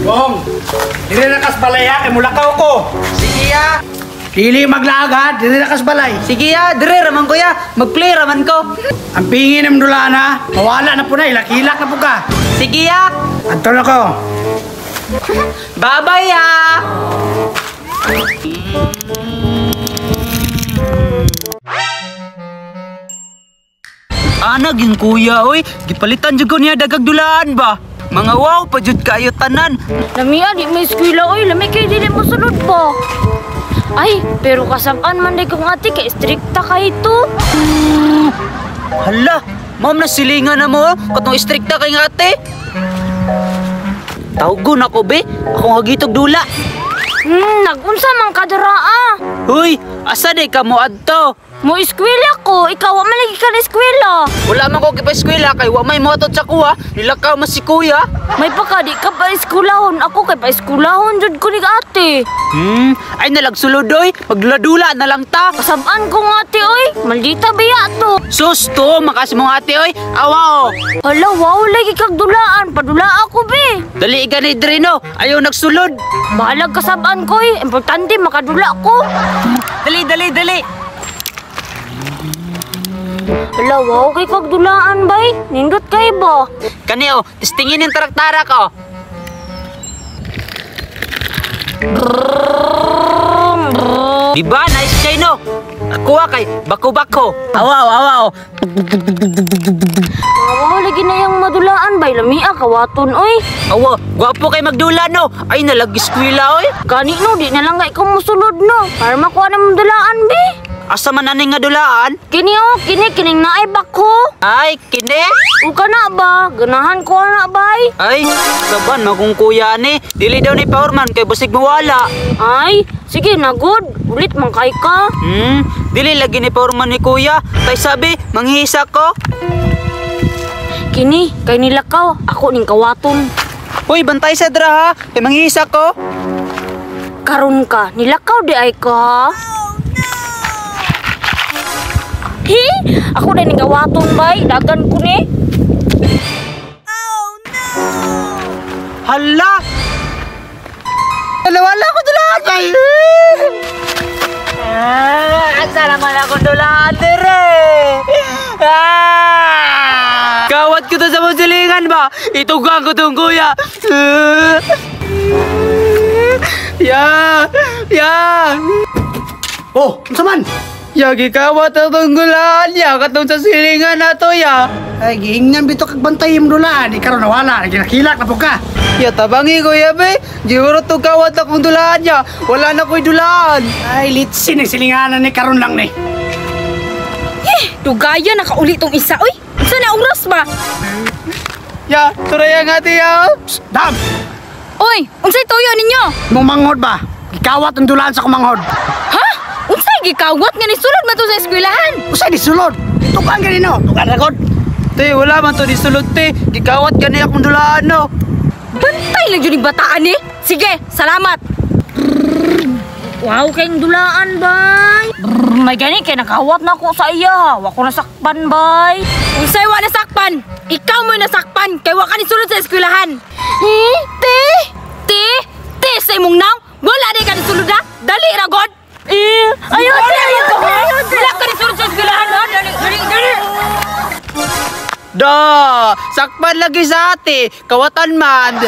Bong, dili na kas balay ha, kay mulakaw ko. Sige ya. Dili maglaag ha, dili na kas balay. Sige ya, dire raman ko ya. Mag-play raman ko. Ang pingin ng dulaan ha, mawala na po na, ilak-ilak na po ka. Sige ya. Anto na ko. Bye-bye ya. Ana ging kuya oy, gipalitan jud ko niya dagag dulaan ba. Mga wow pa jud kayo tanan. Lami di may eskwela oy, lami kay dili mo sunod ba. Ay, pero kasabaan man day kong ate kay strikta kay to. Hala, ma'am na silingan na mo katong istrikta kay nga ate. Tawgon ako be, ako hagitog dula. Nagunsa man kadraa. Hoy, asa day ka mo adto? Mo eskwela ko, ikaw wa man lagi ka na eskwela. Wala man ko kipa-eskwela kay wa may motot sa kuha, nilakaw man si kuya. May pakadi ka pa eskwelahon, ako kay pa eskwelahon jud ko ni ate. Ay nalagsulodoy, magladula na lang ta. Kasabaan ko nga ate oy, maldita biya to. Sus to, makas mo ate oy, awa o. Hala, wow lagi kag dulaan, padula ako be. Dali gani dre no, ayaw nagsulod. Bahalag kasabaan ko eh, importante makadula ko. Dali. Hala, wow kay kag dulaan bay, nindot kay ba? Kani o, tistingin yung tarak-tarak o. Diba, nice kay no? Kuha kay, bako-bako. Awa o. Wow lagi na yung madulaan bay, lamia kawaton oy. Awa, gwapo kay magdula no. Ay, nalag-eskwela oy. Gani no, di na lang nga ikaw musulod no, para makuha na madulaan be. Asa man aning nga dulaan? Kini kining naay bako. Ay, kinde. Uka na ba? Ganahan ko na bay. Ay, saban magong kuya ni. Dili daw ni Powerman kay busig mawala. Ay, sige na good. Ulit man kay ka. Dili lagi ni Powerman ni kuya. Tay sabi, manghihisa ko. Kini, kay nilakaw. Ako ning kawaton. Hoy, bantay sa dra ha. Kay manghihisa ko. Karon ka, nilakaw di ay ka. Hi! Ako na ning kawaton bay. Dagan ko ni. Hala! Wala ko dulaan kay. Asa naman ako dulaan dire. Kawat ko to sa musilingan ba? Itugang ko tong kuya. Ya. Oh, unsa man? Yagi kawat ang tunggulan ya katong sa silingan na to ya. Ay, giingnan bito kag bantay yung dulaan, di karon nawala, nagilak na po ka. Ya tabangi ko ya be. Siguro to kawat akong dulaan ya. Wala na ko'y dulaan. Ay, litsin ang silinganan ni karon lang ni. Dugaya nakauli tong isa oy. Unsa na oras ba? Ya, turaya nga tiya. Dam, Oy, unsay tuyo ninyo? mumanghod ba? Ikawat ang dulaan sa kumanghod. Ha? Unsay gikawat nga ni sulod man to sa eskwelahan? Usay di sulod. Tukan ka nino, tukan na god. Te, wala man to di sulod te. Gikawat gani akong dulaan no. Bantay lang yun yung bataan eh. Sige, salamat. Wow, kayong dulaan, bay. May gani, kaya nakawat na ako sa iya. Wa ko nasakpan, bay. Unsay wa nasakpan? Ikaw mo nasakpan, kaya wa ka ni sulod sa eskwelahan. Te? Te, sa imong naw? Wala di ka ni sulod ha? Dali, ragod. Ayaw. Wala ka ni sulod sa eskwelahan ha? Dali. Da, sakpan lagi sa ate. Kawatan man.